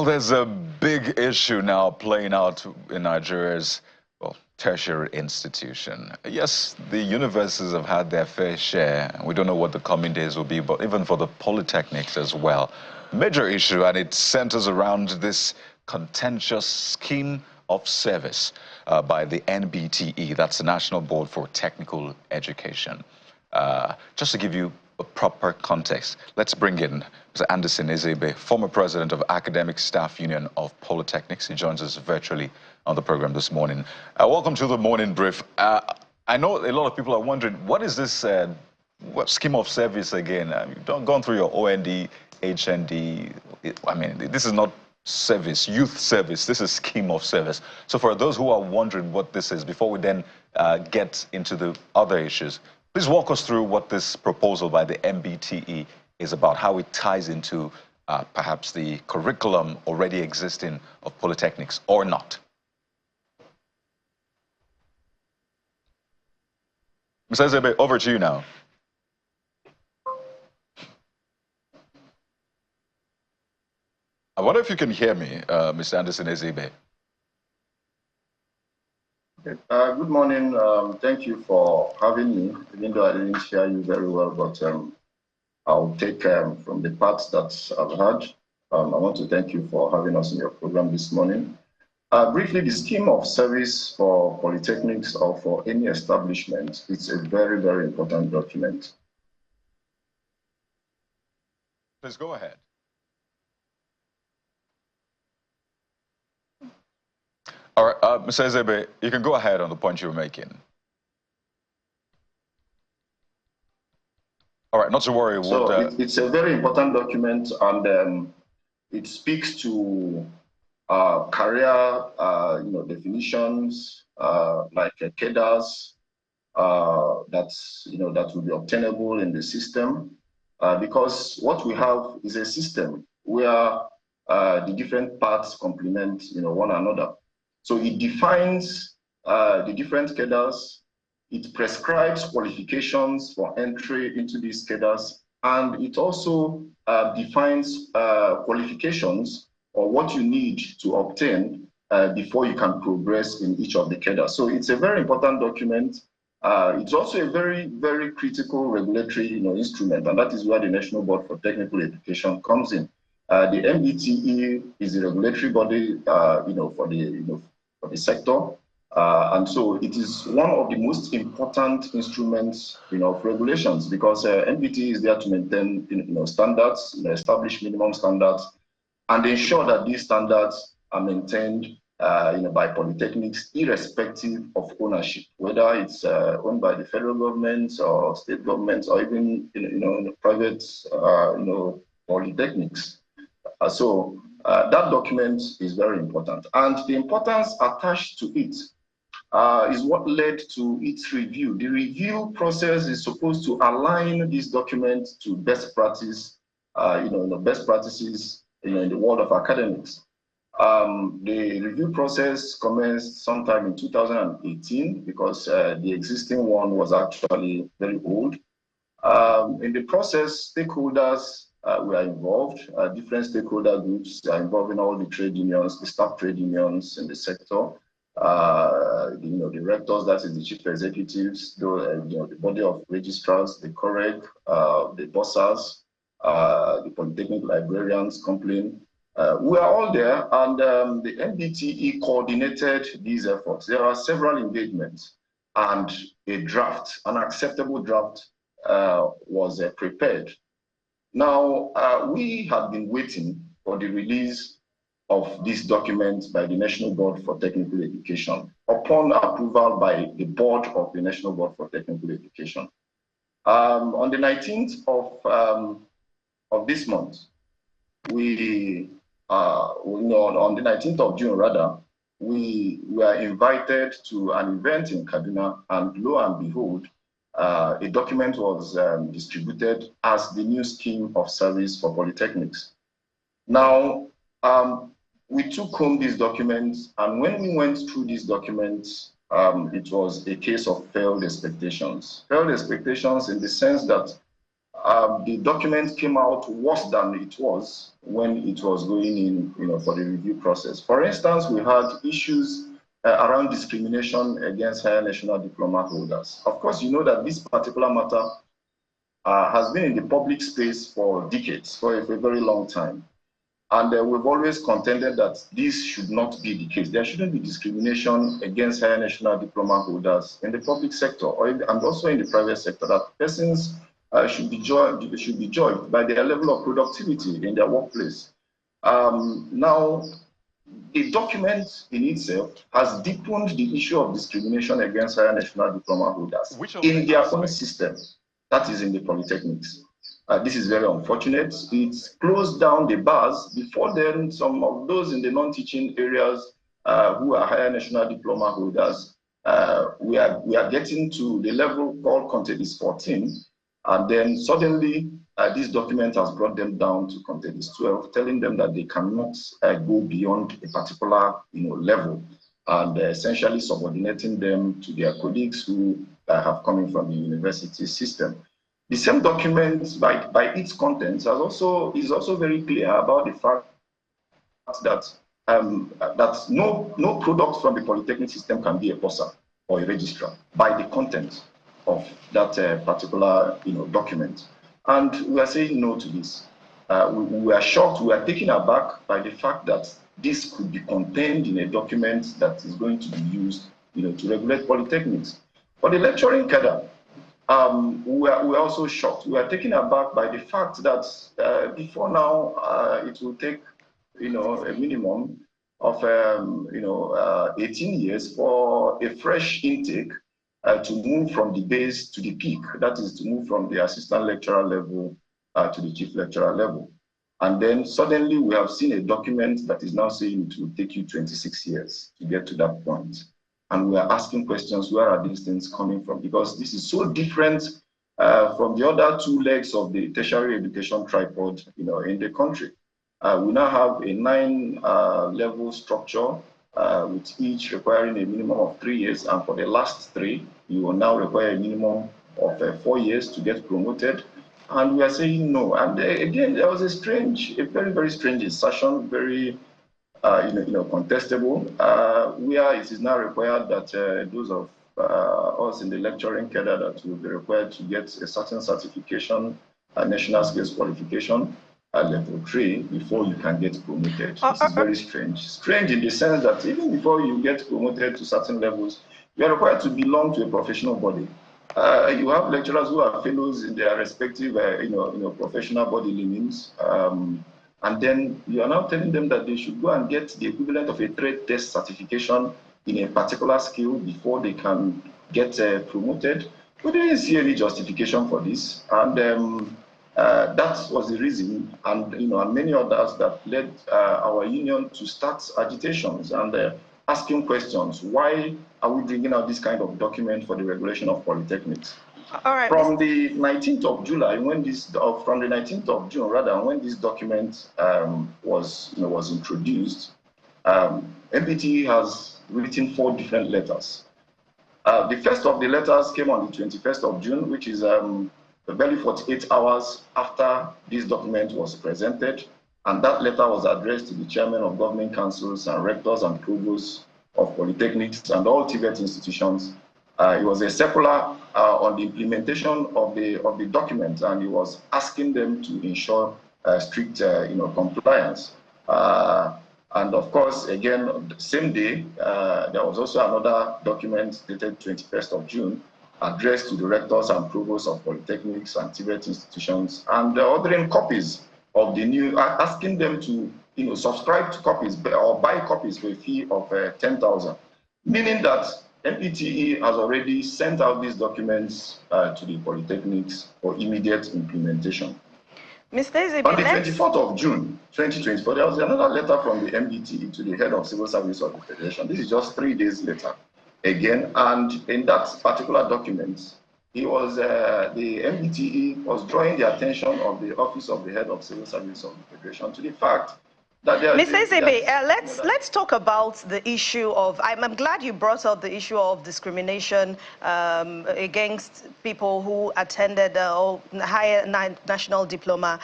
there's a big issue now playing out in Nigeria's tertiary institution. Yes, the universities have had their fair share. We don't know what the coming days will be, but even for the polytechnics as well. Major issue, and it centers around this contentious scheme of service by the NBTE, that's the National Board for Technical Education. Just to give you a proper context, let's bring in Mr. Anderson Ezeibe, former president of Academic Staff Union of Polytechnics. He joins us virtually on the program this morning. Welcome to the morning brief. I know a lot of people are wondering, what is this what scheme of service again? You've gone through your OND, HND. I mean, this is not service, youth service. This is scheme of service. So for those who are wondering what this is, before we then get into the other issues, please walk us through what this proposal by the NBTE is about, how it ties into perhaps the curriculum already existing of polytechnics or not. Mr. Ezeibe, over to you now. I wonder if you can hear me, Mr. Anderson Ezeibe. Good morning. Thank you for having me, even though I didn't hear you very well, but I'll take from the parts that I've heard. I want to thank you for having us in your program this morning. Briefly, the scheme of service for polytechnics or for any establishment, it's a very, very important document. Please go ahead. All right, Mr. Ezeibe, you can go ahead on the point you were making. All right, not to worry. It's a very important document, and it speaks to career, definitions like cadres that will be obtainable in the system, because what we have is a system where the different parts complement, one another. So it defines the different cadres. It prescribes qualifications for entry into these cadres, and it also defines qualifications or what you need to obtain before you can progress in each of the cadres. So it's a very important document. It's also a very, very critical regulatory instrument, and that is where the National Board for Technical Education comes in. The NBTE is the regulatory body for the sector. And so it is one of the most important instruments, of regulations, because NBT is there to maintain, standards, establish minimum standards, and ensure that these standards are maintained, by polytechnics, irrespective of ownership, whether it's owned by the federal government or state governments or even, private, polytechnics. So that document is very important, and the importance attached to it is what led to its review. The review process is supposed to align this document to best practice, best practices, in the world of academics. The review process commenced sometime in 2018 because the existing one was actually very old. In the process, stakeholders were involved. Different stakeholder groups are involved in all the trade unions, the staff trade unions in the sector. The rectors, that is the chief executives, the body of registrars, the COREG, the bossers, the polytechnic librarians, complain. We are all there, and the NBTE coordinated these efforts. There are several engagements, and a draft, an acceptable draft, was prepared. Now, we have been waiting for the release of this document by the National Board for Technical Education upon approval by the board of the National Board for Technical Education. On the 19th of this month, on the 19th of June, rather, we were invited to an event in Kaduna, and lo and behold, a document was distributed as the new scheme of service for polytechnics. Now, we took home these documents, and when we went through these documents, it was a case of failed expectations. Failed expectations in the sense that the document came out worse than it was when it was going in, for the review process. For instance, we had issues around discrimination against higher national diploma holders. Of course, you know that this particular matter has been in the public space for decades, for a very long time. And we've always contended that this should not be the case. There shouldn't be discrimination against higher national diploma holders in the public sector and also in the private sector, that persons should be judged by their level of productivity in their workplace. Now, the document in itself has deepened the issue of discrimination against higher national diploma holders in their own system, that is in the polytechnics. This is very unfortunate. It's closed down the bars. Before then, some of those in the non-teaching areas who are higher national diploma holders, we are getting to the level called Contradictions 14, and then suddenly this document has brought them down to Contradictions 12, telling them that they cannot go beyond a particular level, and essentially subordinating them to their colleagues who have coming from the university system. The same document, by its contents, is also very clear about the fact that that no product from the polytechnic system can be a POSA or a registrar by the content of that particular document. And we are saying no to this. We are shocked, we are taken aback by the fact that this could be contained in a document that is going to be used to regulate polytechnics. For the lecturing cadre, we are also shocked. We are taken aback by the fact that before now, it will take, a minimum of, 18 years for a fresh intake to move from the base to the peak. That is to move from the assistant lecturer level to the chief lecturer level. And then suddenly we have seen a document that is now saying it will take you 26 years to get to that point. And we are asking questions, where are these things coming from? Because this is so different from the other two legs of the tertiary education tripod, in the country. We now have a 9-level structure with each requiring a minimum of 3 years. And for the last 3, you will now require a minimum of 4 years to get promoted. And we are saying no. And again, there was a very, very strange insertion, very contestable, where it is now required that those of us in the lecturing cadre that will be required to get a certain certification, a national skills qualification at level 3 before you can get promoted. This is very strange. Strange in the sense that even before you get promoted to certain levels, you are required to belong to a professional body. You have lecturers who are fellows in their respective, professional body limits. And then you are now telling them that they should go and get the equivalent of a trade test certification in a particular skill before they can get promoted. We didn't see any justification for this, and that was the reason, and and many others that led our union to start agitations and asking questions. Why are we bringing out this kind of document for the regulation of polytechnics? All right. From the 19th of July, from the 19th of June, rather, when this document was introduced, MPT has written 4 different letters. The first of the letters came on the 21st of June, which is barely 48 hours after this document was presented, and that letter was addressed to the chairman of governing councils and rectors and provosts of polytechnics and all TVET institutions. It was a circular on the implementation of the document, and he was asking them to ensure strict compliance. And of course, again, the same day, there was also another document dated 21st of June addressed to the rectors and provosts of polytechnics and TVET institutions, and ordering copies of the new, asking them to subscribe to copies or buy copies for a fee of 10,000, meaning that MPTE has already sent out these documents to the polytechnics for immediate implementation. Mr. Ezeibe, on the 24th of June 2024, there was another letter from the MPTE to the head of civil service of the Federation. This is just 3 days later again, and in that particular document, the MPTE was drawing the attention of the office of the head of civil service of the Federation to the fact Mr. Ezeibe, let's talk about the issue of, I'm glad you brought up the issue of discrimination against people who attended higher national diploma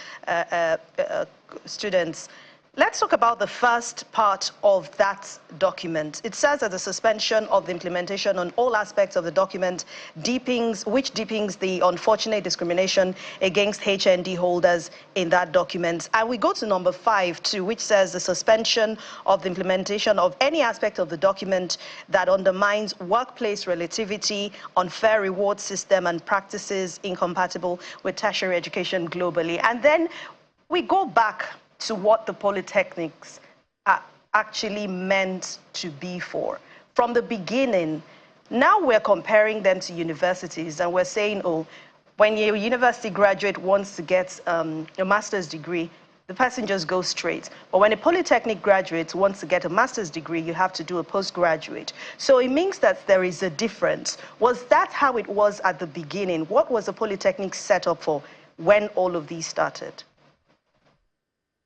students. Let's talk about the first part of that document. It says that the suspension of the implementation on all aspects of the document deepens the unfortunate discrimination against HND holders in that document. And we go to number 5 too, which says the suspension of the implementation of any aspect of the document that undermines workplace relativity, unfair reward system, and practices incompatible with tertiary education globally. And then we go back to what the polytechnics are actually meant to be for. From the beginning, now we're comparing them to universities, and we're saying, oh, when a university graduate wants to get a master's degree, the person just goes straight. But when a polytechnic graduate wants to get a master's degree, you have to do a postgraduate. So it means that there is a difference. Was that how it was at the beginning? What was the polytechnic set up for when all of these started?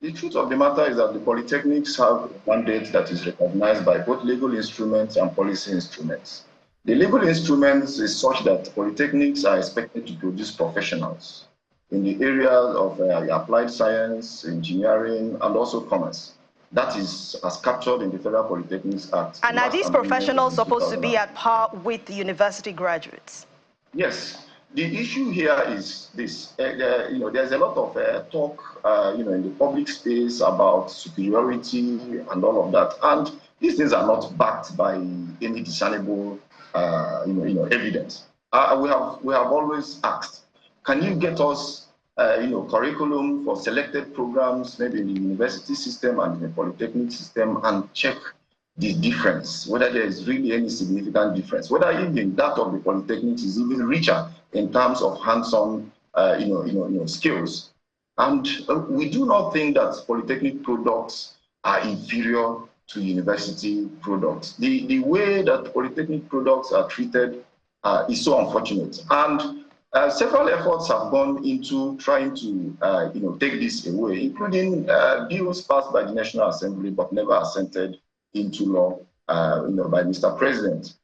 The truth of the matter is that the polytechnics have a mandate that is recognized by both legal instruments and policy instruments. The legal instruments is such that polytechnics are expected to produce professionals in the areas of applied science, engineering, and also commerce. That is as captured in the Federal Polytechnics Act. And are these professionals supposed to be at par with the university graduates? Yes. The issue here is this, there's a lot of talk, in the public space about superiority and all of that. And these things are not backed by any discernible, evidence. We have always asked, can you get us, curriculum for selected programs, maybe in the university system and in the polytechnic system, and check the difference, whether there is really any significant difference, whether even that of the polytechnics is even richer in terms of hands-on, skills. And we do not think that polytechnic products are inferior to university products. The way that polytechnic products are treated is so unfortunate. And several efforts have gone into trying to, take this away, including bills passed by the National Assembly but never assented into law, by Mr. President.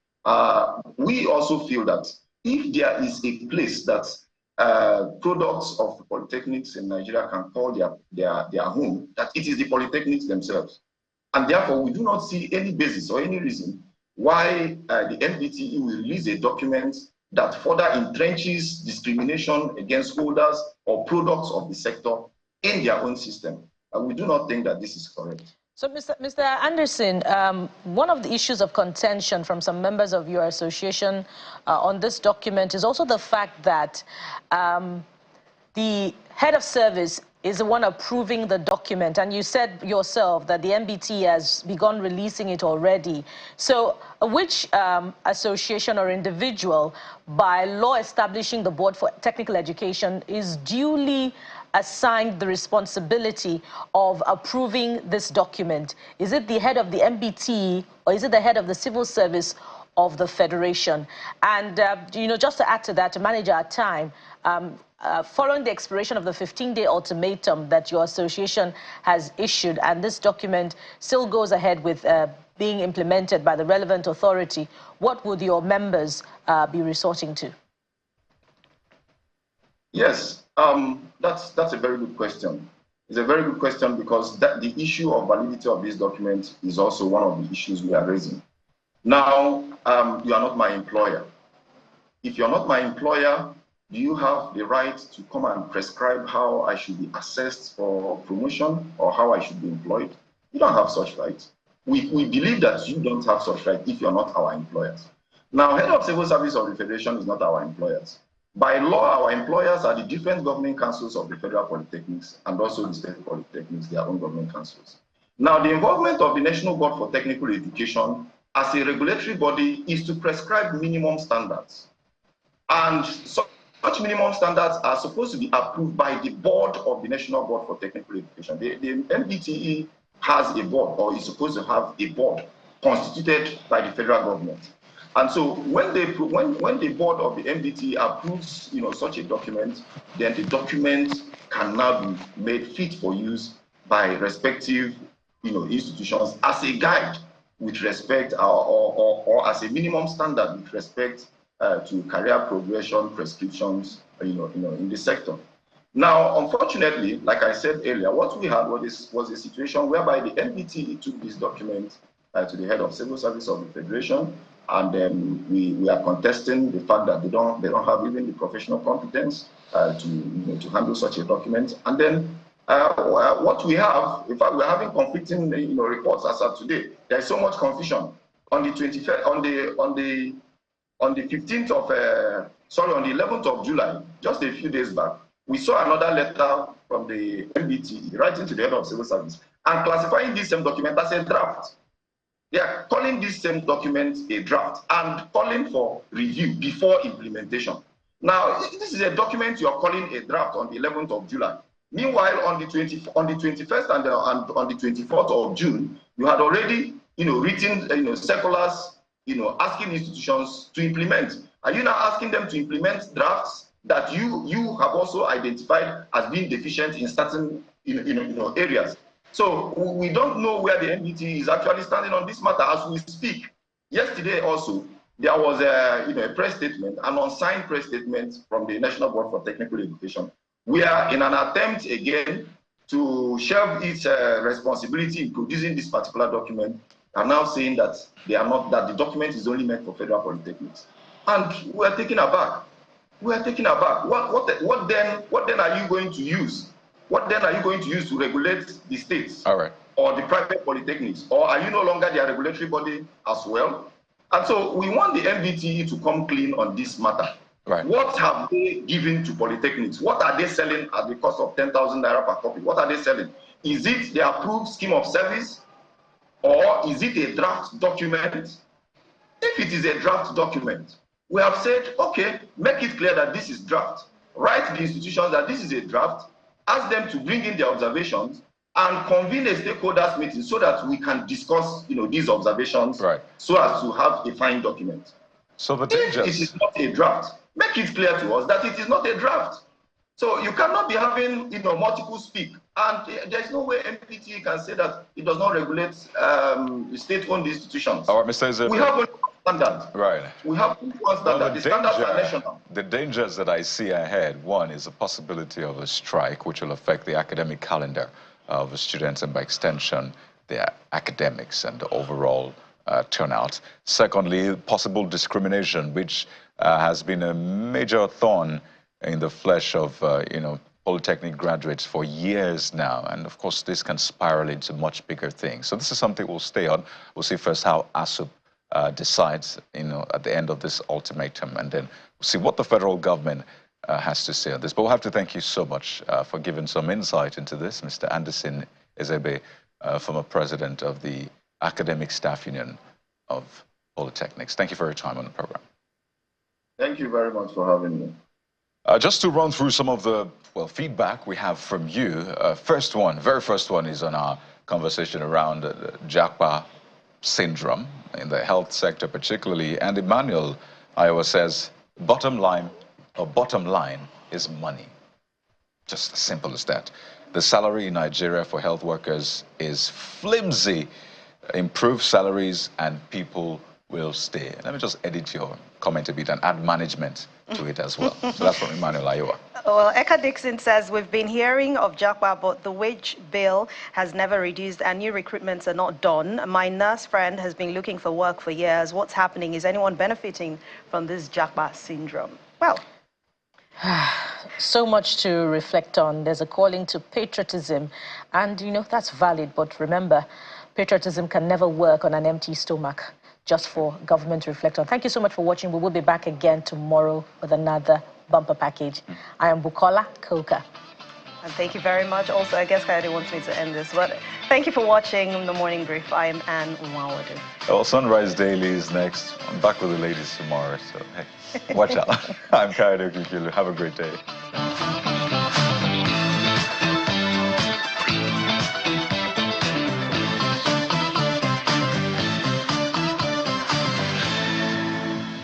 We also feel that if there is a place that products of polytechnics in Nigeria can call their home, that it is the polytechnics themselves. And therefore, we do not see any basis or any reason why the MDTE will release a document that further entrenches discrimination against holders or products of the sector in their own system. And we do not think that this is correct. So, Mr. Anderson, one of the issues of contention from some members of your association on this document is also the fact that the head of service is the one approving the document, and you said yourself that the MBT has begun releasing it already. So which association or individual, by law establishing the Board for Technical Education, is duly assigned the responsibility of approving this document? Is it the head of the MBT, or is it the head of the civil service of the Federation? And, just to add to that, to manage our time, following the expiration of the 15-day ultimatum that your association has issued, and this document still goes ahead with being implemented by the relevant authority, what would your members be resorting to? Yes, that's a very good question. It's a very good question because the issue of validity of this document is also one of the issues we are raising. Now, you are not my employer. If you're not my employer, do you have the right to come and prescribe how I should be assessed for promotion or how I should be employed? You don't have such rights. We believe that you don't have such rights if you're not our employers. Now, head of civil service of the Federation is not our employers. By law, our employers are the different governing councils of the federal polytechnics and also the state polytechnics, their own governing councils. Now, the involvement of the National Board for Technical Education as a regulatory body is to prescribe minimum standards. And such minimum standards are supposed to be approved by the board of the National Board for Technical Education. The MDTE has a board, or is supposed to have a board constituted by the federal government. And so when the board of the MDTE approves, such a document, then the document can now be made fit for use by respective institutions as a guide with respect or as a minimum standard with respect to career progression prescriptions, in the sector. Now, unfortunately, like I said earlier, what we had was a situation whereby the NBT took this document to the head of Civil Service of the Federation, and then we are contesting the fact that they don't have even the professional competence to handle such a document. And then what we have, in fact, we're having conflicting reports as of today. There's so much confusion. On the 25th, on the 15th of on the 11th of July, just a few days back, we saw another letter from the NBT writing to the head of Civil Service and classifying this same document as a draft. They are calling this same document a draft and calling for review before implementation. Now, this is a document you are calling a draft on the 11th of July. Meanwhile, on the 21st and on the 24th of June, you had already, written, circulars, asking institutions to implement. Are you now asking them to implement drafts that you have also identified as being deficient in certain, areas? So we don't know where the NBT is actually standing on this matter as we speak. Yesterday also, there was a press statement, an unsigned press statement from the National Board for Technical Education. We are in an attempt again to shelve its responsibility in producing this particular document, are now saying that that the document is only meant for federal polytechnics. And we are taken aback. We are taken aback. What then are you going to use? What then are you going to use to regulate the states? All right. Or the private polytechnics? Or are you no longer their regulatory body as well? And so we want the MBTE to come clean on this matter. Right. What have they given to polytechnics? What are they selling at the cost of 10,000 naira per copy? What are they selling? Is it the approved scheme of service? Or is it a draft document? If it is a draft document, we have said, okay, make it clear that this is draft. Write the institutions that this is a draft, ask them to bring in their observations, and convene a stakeholders meeting so that we can discuss, these observations, right, so as to have a fine document. So the if it is not a draft, make it clear to us that it is not a draft. So you cannot be having, multiple speak, and there's no way MPT can say that it does not regulate state-owned institutions. All right, Mr. Ezeibe. We have one standard. Right. We have one standard. Well, the standards are national. The dangers that I see ahead, one is the possibility of a strike, which will affect the academic calendar of the students and by extension, their academics and the overall turnout. Secondly, possible discrimination, which has been a major thorn in the flesh of, polytechnic graduates for years now. And of course, this can spiral into much bigger things. So this is something we'll stay on. We'll see first how ASUP decides, at the end of this ultimatum, and then we'll see what the federal government has to say on this. But we'll have to thank you so much for giving some insight into this, Mr. Anderson Ezeibe, former president of the Academic Staff Union of Polytechnics. Thank you for your time on the program. Thank you very much for having me. Just to run through some of the feedback we have from you. Very first one is on our conversation around the JAPA syndrome in the health sector particularly. And Emmanuel, Iowa, says, bottom line is money. Just as simple as that. The salary in Nigeria for health workers is flimsy. Improve salaries and people will stay. Let me just edit your comment a bit and add management to it as well. So that's from Emmanuel, Iowa. Well, Eka Dixon says, we've been hearing of JAPA, but the wage bill has never reduced and new recruitments are not done. My nurse friend has been looking for work for years. What's happening? Is anyone benefiting from this JAPA syndrome? Well, so much to reflect on. There's a calling to patriotism, and that's valid, but remember, patriotism can never work on an empty stomach. Just for government to reflect on. Thank you so much for watching. We will be back again tomorrow with another bumper package. I am Bukola Koka. And thank you very much. Also, I guess Kayode wants me to end this, but thank you for watching The Morning Brief. I am Anne Umawadu. Well, Sunrise Daily is next. I'm back with the ladies tomorrow, so hey, watch out. I'm Kayode Kukilu. Have a great day.